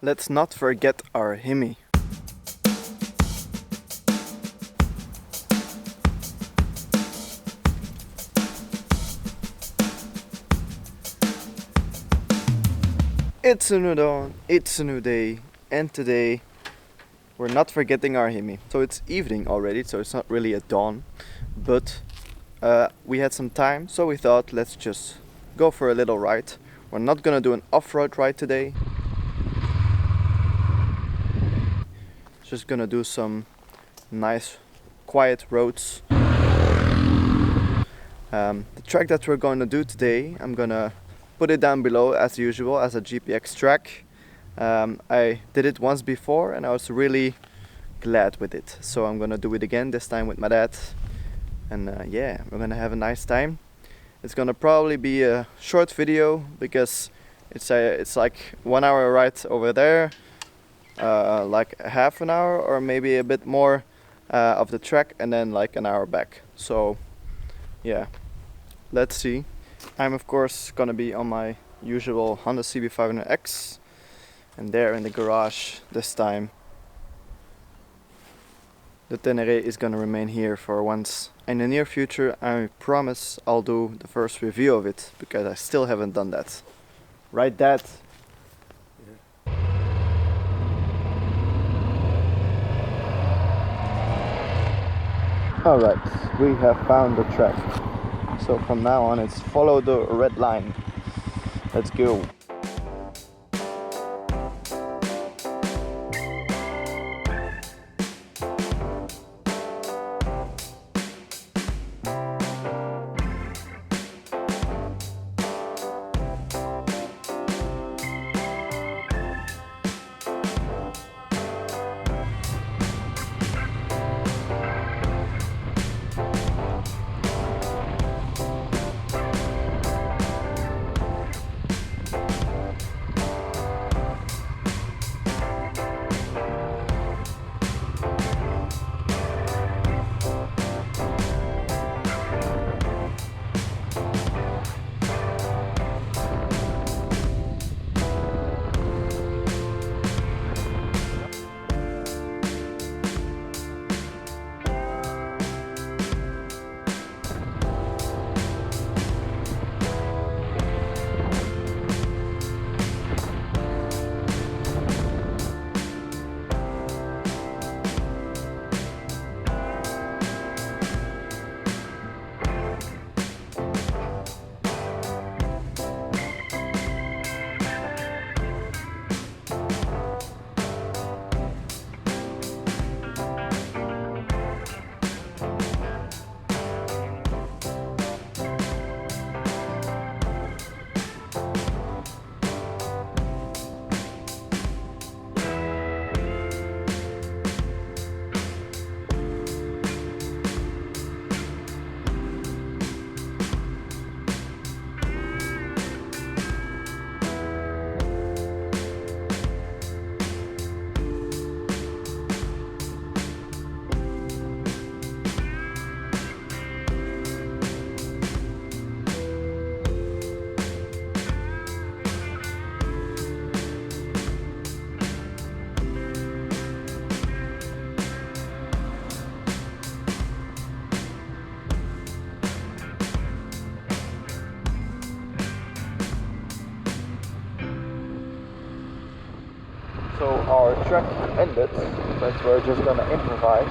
let's not forget our Himi. It's a new dawn, it's a new day, and today we're not forgetting our Himi. So it's evening already, so it's not really a dawn, but we had some time, so we thought let's just go for a little ride. We're not gonna do an off-road ride today. Just gonna do some nice quiet roads. The track that we're gonna do today, I'm gonna put it down below as usual as a GPX track. I did it once before and I was really glad with it, so I'm gonna do it again, this time with my dad, and yeah, we're gonna have a nice time. It's gonna probably be a short video because it's like 1 hour ride over there, like half an hour or maybe a bit more of the track, and then like an hour back. So yeah, let's see. I'm of course gonna be on my usual Honda CB500X, and there in the garage this time. The Tenere is gonna remain here for once. In the near future, I promise I'll do the first review of it, because I still haven't done that. Right, Dad? Yeah. Alright, we have found the track. So from now on it's follow the red line. Let's go. So our trek ended, but we're just gonna improvise,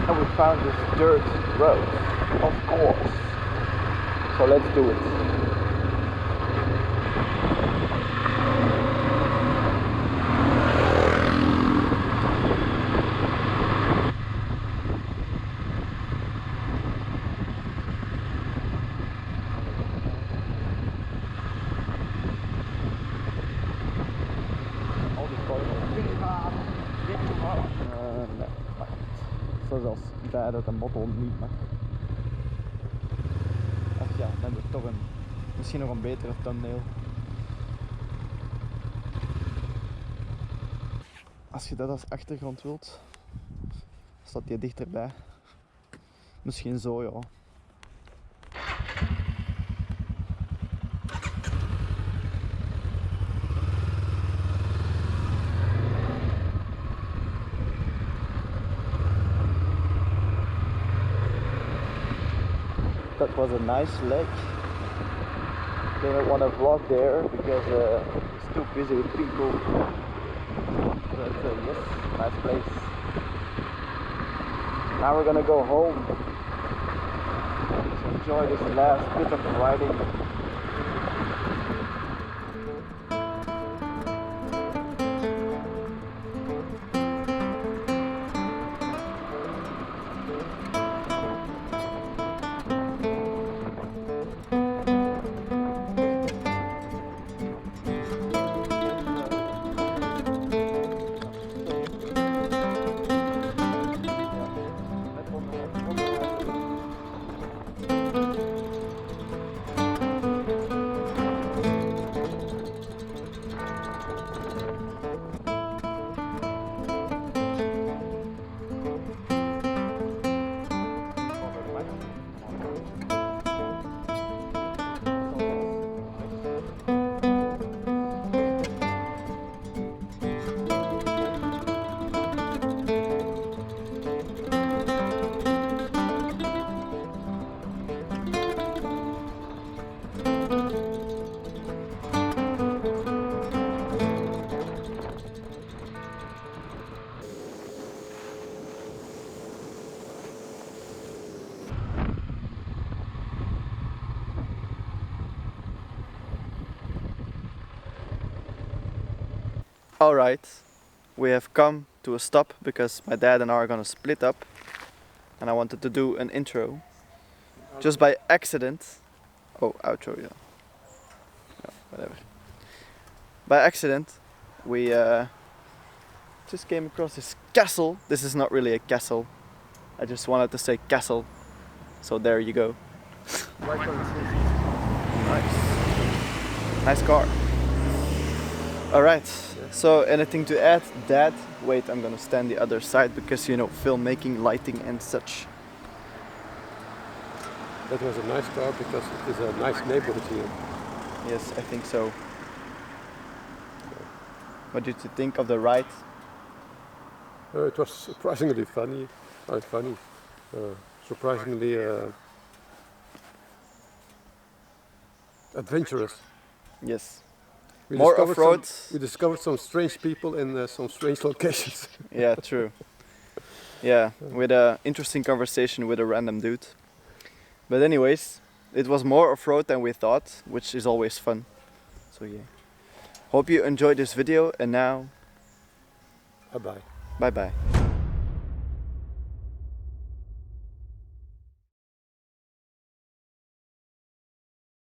and we found this dirt road, of course. So let's do it. Nee, mag niet. Zoals bij dat een bottle niet mag. Ach ja, dan heb ik toch misschien nog een betere thumbnail. Als je dat als achtergrond wilt, staat die dichterbij. Misschien zo, ja. that was a nice lake. Didn't want to vlog there because it's too busy with people. But yes, nice place. Now we're gonna go home. So enjoy this last bit of riding. Alright, we have come to a stop because my dad and I are gonna split up, and I wanted to do an intro. Just by accident. Oh, outro, yeah. No, whatever. By accident, we just came across this castle. This is not really a castle. I just wanted to say castle. So there you go. Nice. Nice car. Alright, so anything to add, Dad? Wait, I'm gonna stand the other side because, you know, filmmaking, lighting and such. That was a nice car because it is a nice neighborhood here. Yes, I think so. What did you think of the ride? It was surprisingly funny, surprisingly adventurous. Yes. We More off-road. We discovered some strange people in some strange locations. Yeah, true. Yeah, with an interesting conversation with a random dude. But anyways, it was more off-road than we thought, which is always fun. So yeah. Hope you enjoyed this video, and now... Bye-bye. Bye-bye.